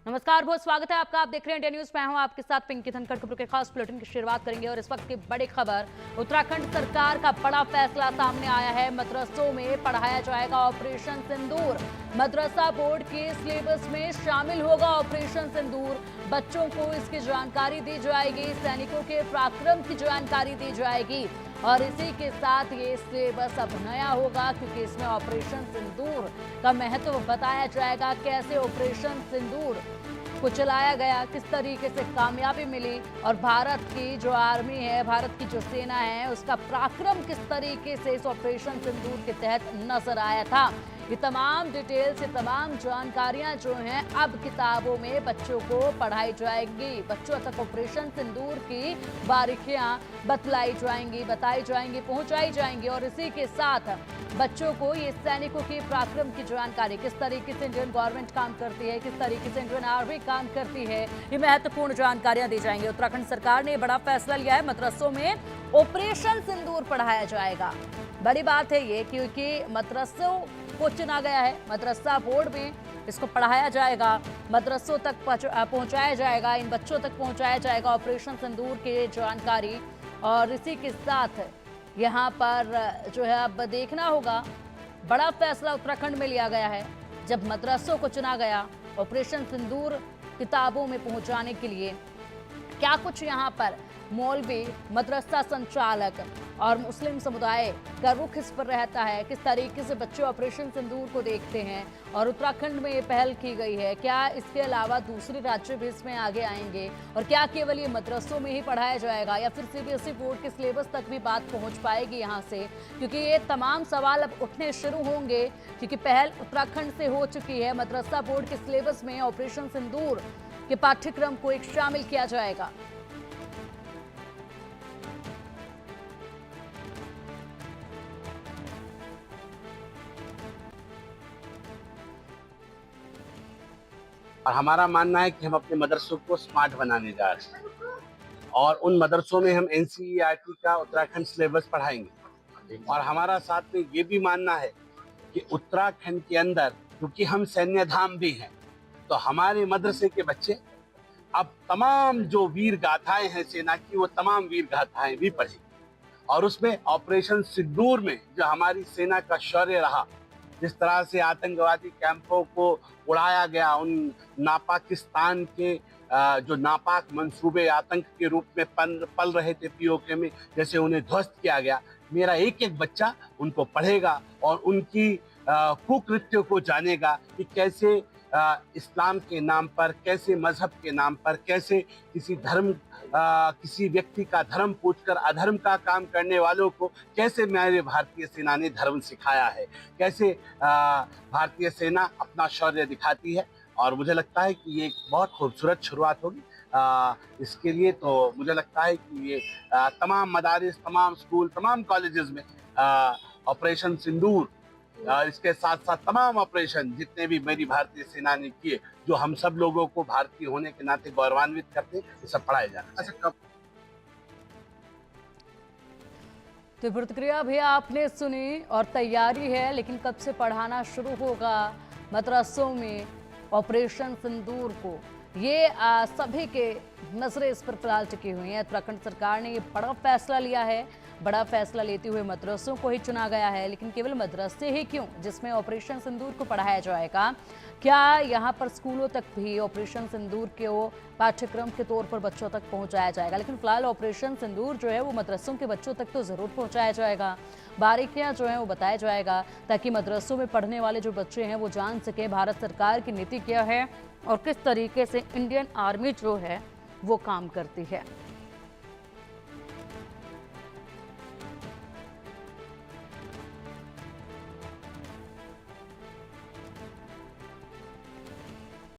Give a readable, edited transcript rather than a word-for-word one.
नमस्कार, बहुत स्वागत है आपका। आप देख रहे हैं इंडिया न्यूज। मैं हूं आपके साथ पिंकी धनखड़। खबरों के खास बुलेटिन की शुरुआत करेंगे और इस वक्त की बड़ी खबर, उत्तराखंड सरकार का बड़ा फैसला सामने आया है। मदरसों में पढ़ाया जाएगा ऑपरेशन सिंदूर। मदरसा बोर्ड के सिलेबस में शामिल होगा ऑपरेशन सिंदूर। बच्चों को इसकी जानकारी दी जाएगी, सैनिकों के पराक्रम की जानकारी दी जाएगी और इसी के साथ ये सिलेबस अब नया होगा क्योंकि इसमें ऑपरेशन सिंदूर का महत्व बताया जाएगा। कैसे ऑपरेशन सिंदूर को चलाया गया, किस तरीके से कामयाबी मिली और भारत की जो आर्मी है, भारत की जो सेना है, उसका पराक्रम किस तरीके से इस ऑपरेशन सिंदूर के तहत नजर आया था। ये तमाम डिटेल्स, ये तमाम जानकारियां जो हैं अब किताबों में बच्चों को पढ़ाई जाएंगी। बच्चों तक ऑपरेशन सिंदूर की बारीकियां बतलाई जाएंगी, बताई जाएंगी, पहुंचाई जाएंगी और इसी के साथ बच्चों को ये सैनिकों की पराक्रम की जानकारी, किस तरीके से इंडियन गवर्नमेंट काम करती है, किस तरीके से इंडियन आर्मी काम करती है, ये महत्वपूर्ण जानकारियां दी जाएंगी। उत्तराखंड सरकार ने बड़ा फैसला लिया है, मदरसों में ऑपरेशन सिंदूर पढ़ाया जाएगा। बड़ी बात है ये क्योंकि मदरसों को चुना गया है, मदरसा बोर्ड में इसको पढ़ाया जाएगा, मदरसों तक पहुंचाया जाएगा, इन बच्चों तक पहुंचाया जाएगा ऑपरेशन सिंदूर की जानकारी। और इसी के साथ यहाँ पर जो है अब देखना होगा, बड़ा फैसला उत्तराखंड में लिया गया है जब मदरसों को चुना गया ऑपरेशन सिंदूर किताबों में पहुंचाने के लिए। क्या कुछ यहाँ पर मौलवी, मदरसा संचालक और मुस्लिम समुदाय का रुख इस पर रहता है, किस तरीके से बच्चे ऑपरेशन सिंदूर को देखते हैं और उत्तराखंड में ये पहल की गई है, क्या इसके अलावा दूसरे राज्य भी इसमें आगे आएंगे और क्या केवल ये मदरसों में ही पढ़ाया जाएगा या फिर सीबीएसई बोर्ड के सिलेबस तक भी बात पहुंच पाएगी यहाँ से, क्योंकि ये तमाम सवाल अब उठने शुरू होंगे क्योंकि पहल उत्तराखंड से हो चुकी है। मदरसा बोर्ड के सिलेबस में ऑपरेशन सिंदूर के पाठ्यक्रम को एक शामिल किया जाएगा। और हमारा मानना है कि हम अपने मदरसों को स्मार्ट बनाने जा रहे हैं और उन मदरसों में हम एनसीईआरटी का उत्तराखंड सिलेबस पढ़ाएंगे। और हमारा साथ में ये भी मानना है कि उत्तराखंड के अंदर, क्योंकि हम सैन्य धाम भी हैं, तो हमारे मदरसे के बच्चे अब तमाम जो वीर गाथाएं हैं सेना की, वो तमाम वीर गाथाएं भी पढ़ेंगे। और उसमें ऑपरेशन सिंदूर में जो हमारी सेना का शौर्य रहा, जिस तरह से आतंकवादी कैंपों को उड़ाया गया, उन नापाकिस्तान के जो नापाक मंसूबे आतंक के रूप में पल रहे थे पीओके में, जैसे उन्हें ध्वस्त किया गया, मेरा एक एक बच्चा उनको पढ़ेगा और उनकी कुकृत्यों को जानेगा कि कैसे इस्लाम के नाम पर, कैसे मजहब के नाम पर, कैसे किसी व्यक्ति का धर्म पूछकर अधर्म का काम करने वालों को कैसे मेरे भारतीय सेना ने धर्म सिखाया है, कैसे भारतीय सेना अपना शौर्य दिखाती है। और मुझे लगता है कि ये एक बहुत खूबसूरत शुरुआत होगी। इसके लिए तो मुझे लगता है कि ये तमाम मदारिस, तमाम स्कूल, तमाम कॉलेजेस में ऑपरेशन सिंदूर, इसके साथ साथ तमाम ऑपरेशन जितने भी मेरी भारतीय सेना ने किए, जो हम सब लोगों को भारतीय होने के नाते गौरवान्वित करते, ये सब पढ़ाए जाना। अच्छा, कब तो प्रतिक्रिया भी आपने सुनी और तैयारी है, लेकिन कब से पढ़ाना शुरू होगा मदरसों में ऑपरेशन सिंदूर को, ये सभी के नजरें इस पर फिलहाल टिकी हुई हैं। उत्तराखंड सरकार ने ये बड़ा फैसला लिया है। बड़ा फैसला लेते हुए मदरसों को ही चुना गया है, लेकिन केवल मदरसे ही क्यों जिसमें ऑपरेशन सिंदूर को पढ़ाया जाएगा? क्या यहाँ पर स्कूलों तक भी ऑपरेशन सिंदूर के पाठ्यक्रम के तौर पर बच्चों तक पहुँचाया जाएगा? लेकिन फिलहाल ऑपरेशन सिंदूर जो है वो मदरसों के बच्चों तक तो ज़रूर पहुँचाया जाएगा। बारीकियाँ जो हैं वो बताया जाएगा ताकि मदरसों में पढ़ने वाले जो बच्चे हैं वो जान सके भारत सरकार की नीति क्या है और किस तरीके से इंडियन आर्मी जो है वो काम करती है।